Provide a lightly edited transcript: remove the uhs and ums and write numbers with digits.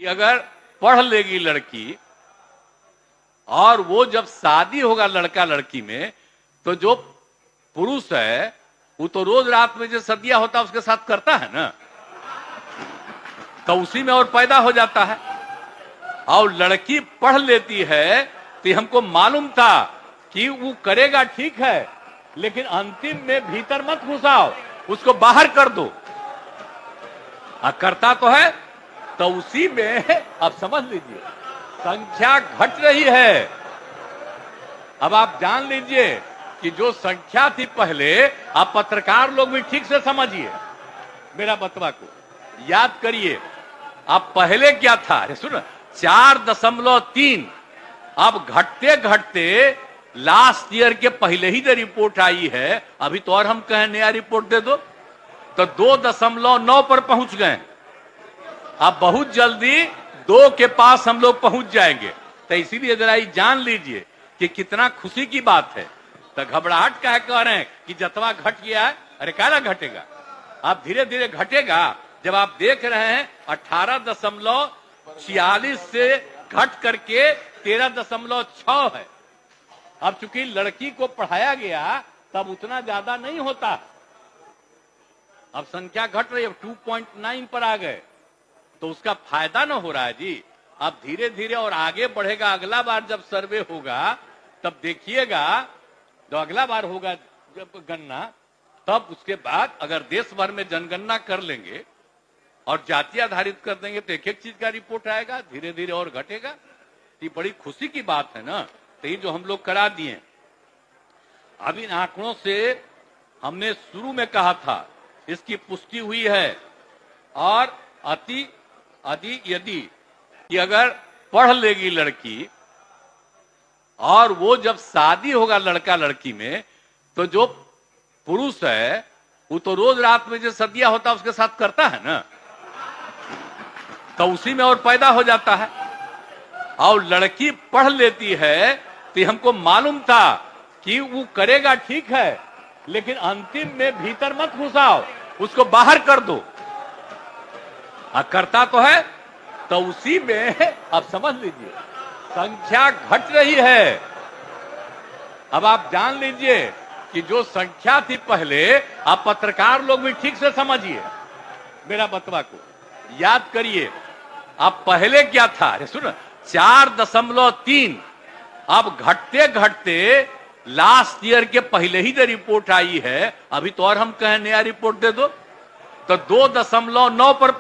कि अगर पढ़ लेगी लड़की और वो जब शादी होगा लड़का लड़की में, तो जो पुरुष है वो तो रोज रात में जो सदिया होता है उसके साथ करता है ना, तो उसी में और पैदा हो जाता है। और लड़की पढ़ लेती है तो हमको मालूम था कि वो करेगा ठीक है, लेकिन अंतिम में भीतर मत घुसाओ, उसको बाहर कर दो। करता तो है, तो उसी में अब समझ लीजिए संख्या घट रही है। अब आप जान लीजिए कि जो संख्या थी पहले, आप पत्रकार लोग भी ठीक से समझिए मेरा बतवा को, याद करिए। अब पहले क्या था, सुनो, 4.3। अब घटते घटते लास्ट ईयर के पहले ही जो रिपोर्ट आई है, अभी तो और हम कहें नया रिपोर्ट दे दो, तो 2.9 पर पहुंच गए। अब बहुत जल्दी 2 के पास हम लोग पहुंच जाएंगे। तो इसीलिए जरा ये जान लीजिए कि कितना खुशी की बात है। तो घबराहट का है कह रहे हैं कि जतवा घट गया है, अरे काला घटेगा, आप धीरे धीरे घटेगा। जब आप देख रहे हैं 18.46 से घट करके 13.6 है। अब चूंकि लड़की को पढ़ाया गया तब उतना ज्यादा नहीं होता, अब संख्या घट रही है, 2.9 पर आ गए, तो उसका फायदा ना हो रहा है जी। अब धीरे धीरे और आगे बढ़ेगा। अगला बार जब सर्वे होगा तब देखिएगा, जो अगला बार होगा जब गणना, तब उसके बाद अगर देश भर में जनगणना कर लेंगे और जाति आधारित कर देंगे तो एक एक चीज का रिपोर्ट आएगा, धीरे धीरे और घटेगा। ये बड़ी खुशी की बात है ना। तो ये जो हम लोग करा दिए, अब इन आंकड़ों से हमने शुरू में कहा था, इसकी पुष्टि हुई है। और यदि कि अगर पढ़ लेगी लड़की और वो जब शादी होगा लड़का लड़की में, तो जो पुरुष है वो तो रोज रात में जो सदिया होता है उसके साथ करता है ना, तो उसी में और पैदा हो जाता है। और लड़की पढ़ लेती है तो हमको मालूम था कि वो करेगा ठीक है, लेकिन अंतिम में भीतर मत घुसाओ, उसको बाहर कर दो। करता तो है, तो उसी में अब समझ लीजिए संख्या घट रही है। अब आप जान लीजिए कि जो संख्या थी पहले, आप पत्रकार लोग भी ठीक से समझिए मेरा बतवा को, याद करिए। अब पहले क्या था, सुनो, 4.3। अब घटते घटते लास्ट ईयर के पहले ही जो रिपोर्ट आई है, अभी तो और हम कहें नया रिपोर्ट दे दो, तो 2.9 पर